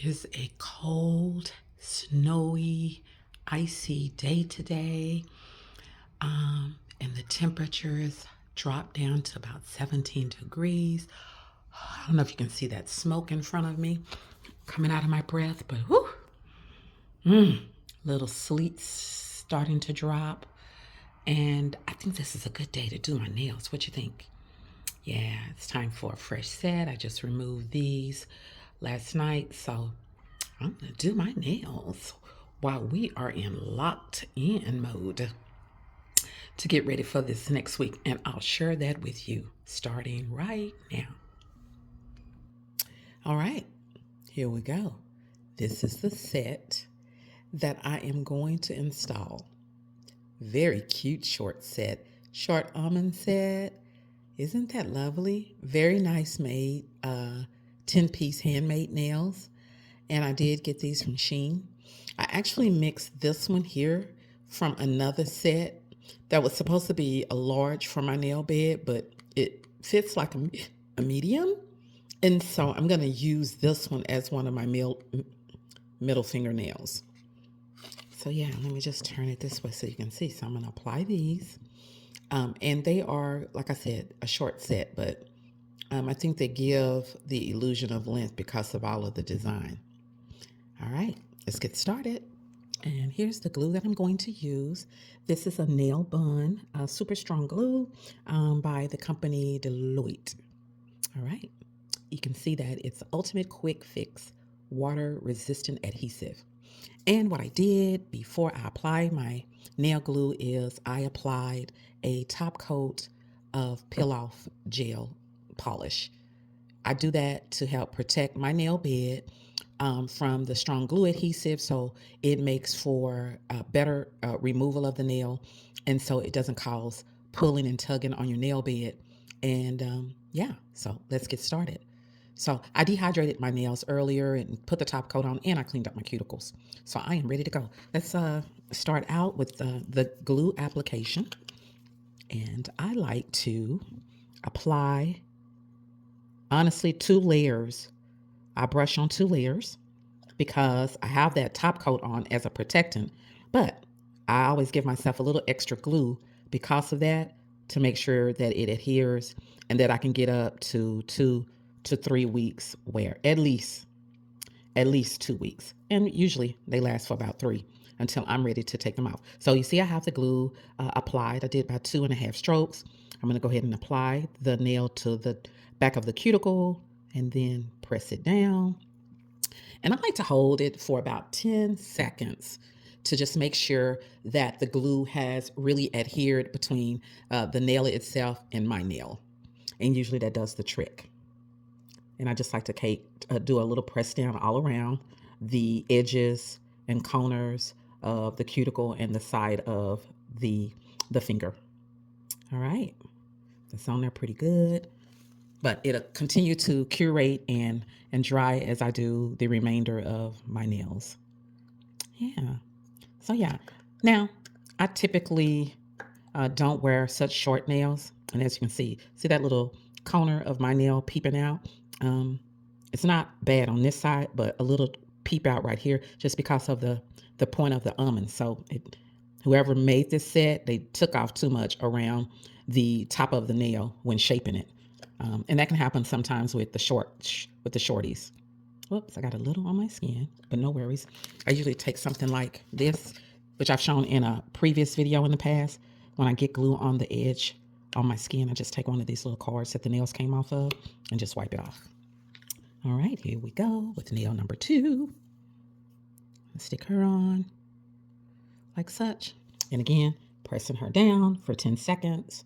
is a cold, snowy, icy day today. And the temperatures dropped down to about 17 degrees. I don't know if you can see that smoke in front of me coming out of my breath, but whew, little sleet starting to drop. And I think this is a good day to do my nails. What you think? Yeah, it's time for a fresh set. I just removed these last night, so I'm gonna do my nails while we are in locked in mode to get ready for this next week. And I'll share that with you starting right now. All right, here we go. This is the set that I am going to install. Very cute short set, short almond set. Isn't that lovely? Very nice made 10-piece handmade nails. And I did get these from Shein. I actually mixed this one here from another set that was supposed to be a large for my nail bed, but it fits like a medium. And so I'm going to use this one as one of my middle fingernails. So yeah, let me just turn it this way so you can see. So I'm going to apply these. And they are, like I said, a short set, but I think they give the illusion of length because of all of the design. All right, let's get started. And here's the glue that I'm going to use. This is a nail bun, a super strong glue by the company Deloitte. All right, you can see that it's Ultimate Quick Fix water resistant adhesive. And what I did before I applied my nail glue is I applied a top coat of Peel-Off gel polish. I do that to help protect my nail bed from the strong glue adhesive, so it makes for better removal of the nail, and so it doesn't cause pulling and tugging on your nail bed. And yeah, so let's get started. So I dehydrated my nails earlier and put the top coat on, and I cleaned up my cuticles. So I am ready to go. Let's start out with the glue application. And I like to apply, honestly, 2 layers. I brush on 2 layers because I have that top coat on as a protectant, but I always give myself a little extra glue because of that to make sure that it adheres and that I can get up to 2 to 3 weeks wear, at least 2 weeks. And usually they last for about 3 until I'm ready to take them off. So you see I have the glue applied. I did about 2.5 strokes. I'm gonna go ahead and apply the nail to the back of the cuticle and then press it down. And I like to hold it for about 10 seconds to just make sure that the glue has really adhered between the nail itself and my nail. And usually that does the trick. And I just like to do a little press down all around the edges and corners of the cuticle and the side of the finger. All right, that's on there pretty good. But it'll continue to curate and dry as I do the remainder of my nails. Yeah. So yeah. Now, I typically don't wear such short nails. And as you can see that little corner of my nail peeping out? It's not bad on this side, but a little peep out right here just because of the point of the almond. So whoever made this set, they took off too much around the top of the nail when shaping it. And that can happen sometimes with the shorties. Whoops, I got a little on my skin, but no worries. I usually take something like this, which I've shown in a previous video in the past. When I get glue on the edge on my skin, I just take one of these little cards that the nails came off of and just wipe it off. All right, here we go with nail number 2. Stick her on like such. And again, pressing her down for 10 seconds.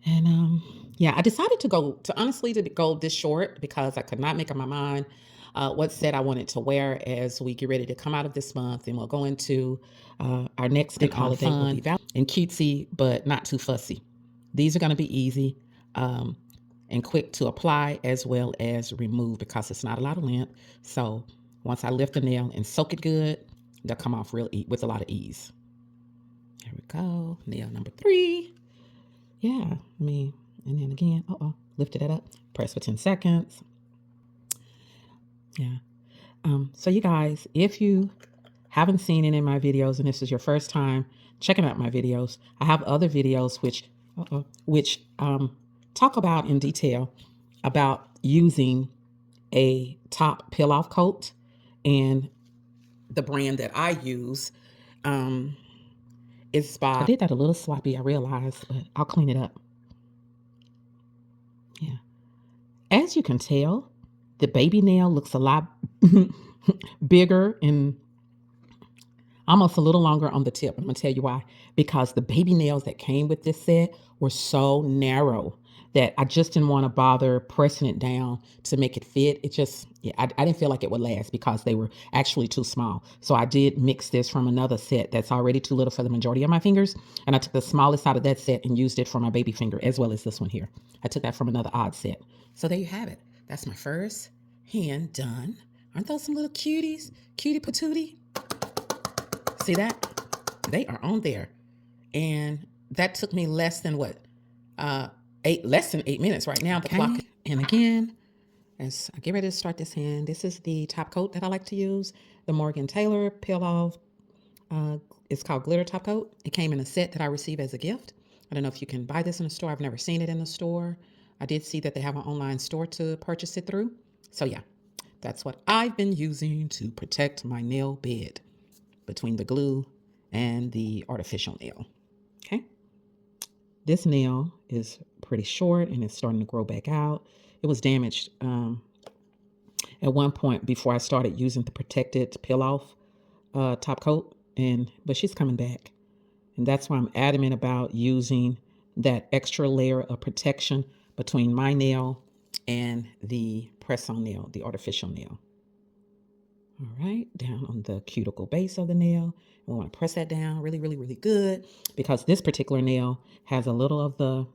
And yeah, I decided to go this short because I could not make up my mind what set I wanted to wear as we get ready to come out of this month, and we'll go into our next big holiday. Will be and cutesy, but not too fussy. These are going to be easy and quick to apply as well as remove because it's not a lot of length. So once I lift the nail and soak it good, they'll come off with a lot of ease. There we go. Nail number 3. Yeah, and then again, lifted it up, press for 10 seconds. Yeah. So you guys, if you haven't seen any of my videos and this is your first time checking out my videos, I have other videos which talk about in detail about using a top peel-off coat, and the brand that I use is by... I did that a little sloppy, I realized, but I'll clean it up. Yeah. As you can tell, the baby nail looks a lot bigger and almost a little longer on the tip. I'm going to tell you why. Because the baby nails that came with this set were so narrow that I just didn't want to bother pressing it down to make it fit. It just, yeah, I didn't feel like it would last because they were actually too small. So I did mix this from another set that's already too little for the majority of my fingers. And I took the smallest out of that set and used it for my baby finger, as well as this one here. I took that from another odd set. So there you have it. That's my first hand done. Aren't those some little cuties? Cutie patootie. See that? They are on there. And that took me less than what? Less than 8 minutes right now. The clock. And again, as I get ready to start this hand, this is the top coat that I like to use. The Morgan Taylor Peel-Off. It's called Glitter Top Coat. It came in a set that I received as a gift. I don't know if you can buy this in a store. I've never seen it in the store. I did see that they have an online store to purchase it through. So yeah, that's what I've been using to protect my nail bed between the glue and the artificial nail. Okay. This nail is pretty short and it's starting to grow back out. It was damaged at one point before I started using the protected peel-off top coat, but she's coming back. And that's why I'm adamant about using that extra layer of protection between my nail and the press-on nail, the artificial nail. All right, down on the cuticle base of the nail. We want to press that down really, really, really good because this particular nail has a little of the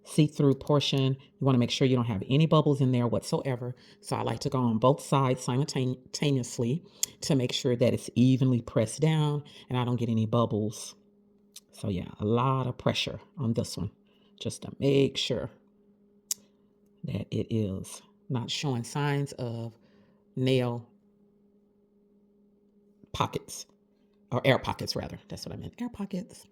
see-through portion. You want to make sure you don't have any bubbles in there whatsoever. So I like to go on both sides simultaneously to make sure that it's evenly pressed down and I don't get any bubbles. So yeah, a lot of pressure on this one just to make sure that it is not showing signs of nail pockets, or air pockets rather. That's what I meant, air pockets.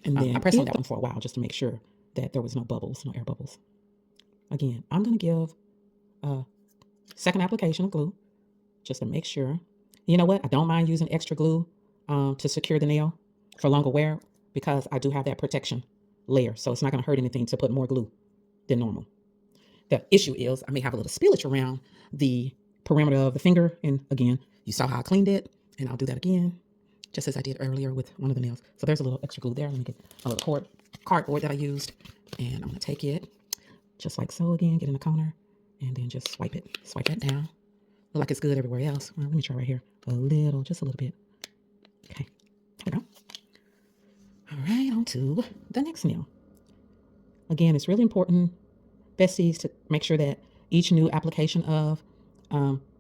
And then I pressed on that one for a while just to make sure that there was no bubbles, no air bubbles. Again, I'm going to give a second application of glue just to make sure. You know what? I don't mind using extra glue to secure the nail for longer wear because I do have that protection layer. So it's not going to hurt anything to put more glue than normal. The issue is I may have a little spillage around the perimeter of the finger. And again, you saw how I cleaned it, and I'll do that again, just as I did earlier with one of the nails. So there's a little extra glue there. Let me get a little cardboard that I used, and I'm gonna take it just like so again, get in the corner, and then just swipe that down. Look like it's good everywhere else. Well, let me try right here. Just a little bit. Okay, there we go. All right, on to the next nail. Again, it's really important, besties, to make sure that each new application of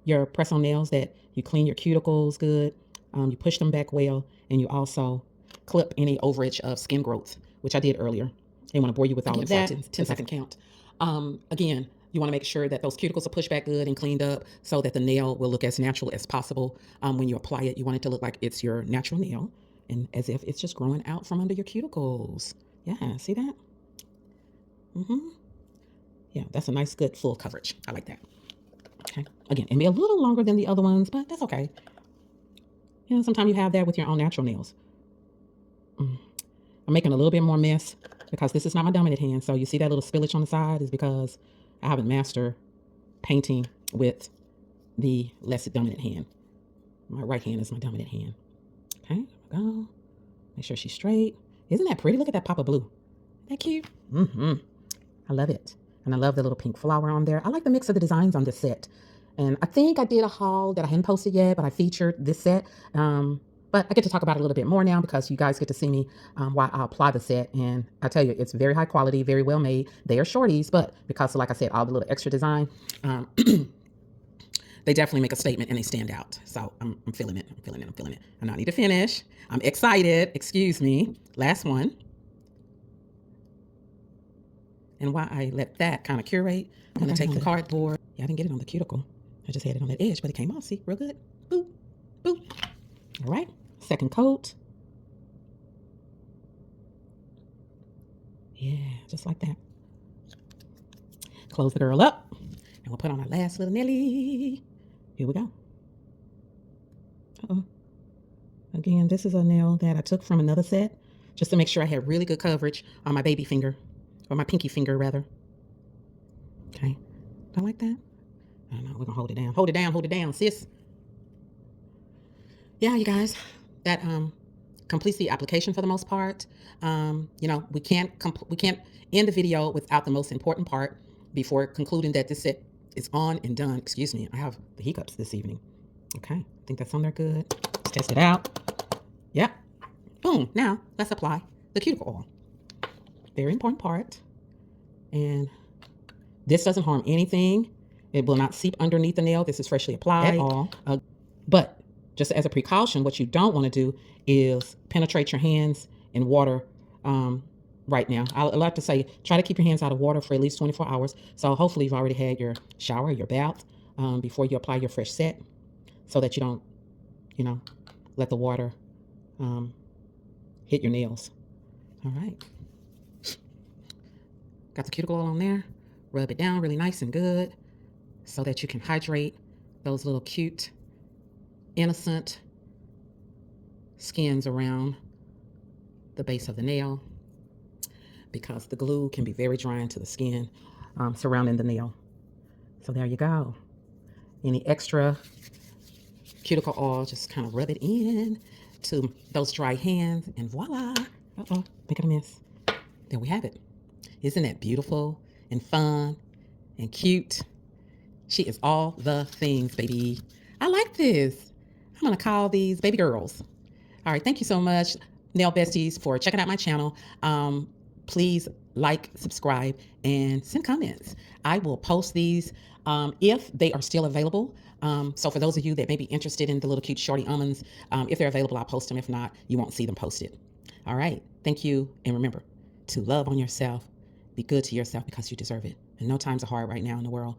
your press-on nails that you clean your cuticles good, you push them back well, and you also clip any overage of skin growth, which I did earlier. I didn't want to bore you with all of that. 10-second count. Again, you want to make sure that those cuticles are pushed back good and cleaned up so that the nail will look as natural as possible. When you apply it, you want it to look like it's your natural nail and as if it's just growing out from under your cuticles. Yeah, see that? Yeah, that's a nice, good, full coverage. I like that. Okay. Again, it may be a little longer than the other ones, but that's okay. You know, sometimes you have that with your own natural nails. I'm making a little bit more mess because this is not my dominant hand. So you see that little spillage on the side is because I haven't mastered painting with the less dominant hand. My right hand is my dominant hand. Okay, there we go. Make sure she's straight. Isn't that pretty? Look at that pop of blue. Isn't that cute? I love it. And I love the little pink flower on there. I like the mix of the designs on this set. And I think I did a haul that I hadn't posted yet, but I featured this set. But I get to talk about it a little bit more now because you guys get to see me while I apply the set. And I tell you, it's very high quality, very well made. They are shorties, but because, like I said, all the little extra design, they definitely make a statement and they stand out. So I'm feeling it. I'm feeling it. I know I need to finish. I'm excited. Excuse me. Last one. And while I let that kind of curate, I'm going to take the cardboard Yeah, I didn't get it on the cuticle. I just had it on that edge, but it came off. See, real good. Boop, boop. All right, second coat. Yeah, just like that. Close the girl up, and we'll put on our last little Nelly. Here we go. Uh-oh. Again, this is a nail that I took from another set, just to make sure I had really good coverage on my baby finger, or my pinky finger, rather. Okay, don't like that? I don't know, we're gonna hold it down. Hold it down, sis. Yeah, you guys, that completes the application for the most part. You know, we can't end the video without the most important part before concluding that this set is on and done. Excuse me, I have the hiccups this evening. Okay, I think that's on there good. Let's test it out. Yeah. Boom. Now let's apply the cuticle oil. Very important part. And this doesn't harm anything. It will not seep underneath the nail. This is freshly applied at all. But just as a precaution, what you don't want to do is penetrate your hands in water right now. I like to say, try to keep your hands out of water for at least 24 hours. So hopefully you've already had your shower, your bath before you apply your fresh set, so that you don't, you know, let the water hit your nails. All right. Got the cuticle oil on there. Rub it down really nice and good so that you can hydrate those little cute, innocent skins around the base of the nail, because the glue can be very drying to the skin surrounding the nail. So there you go. Any extra cuticle oil, just kind of rub it in to those dry hands, and voila. Uh-oh, making a mess. There we have it. Isn't that beautiful and fun and cute? She is all the things, baby. I like this. I'm gonna call these baby girls. All right, thank you so much, nail besties, for checking out my channel. Please like, subscribe, and send comments. I will post these if they are still available. So for those of you that may be interested in the little cute shorty almonds, if they're available, I'll post them. If not, you won't see them posted. All right, thank you. And remember to love on yourself. Be good to yourself, because you deserve it. And no times are hard right now in the world.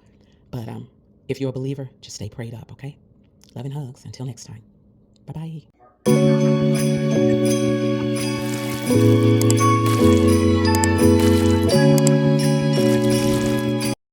But if you're a believer, just stay prayed up, okay? Love and hugs. Until next time. Bye-bye.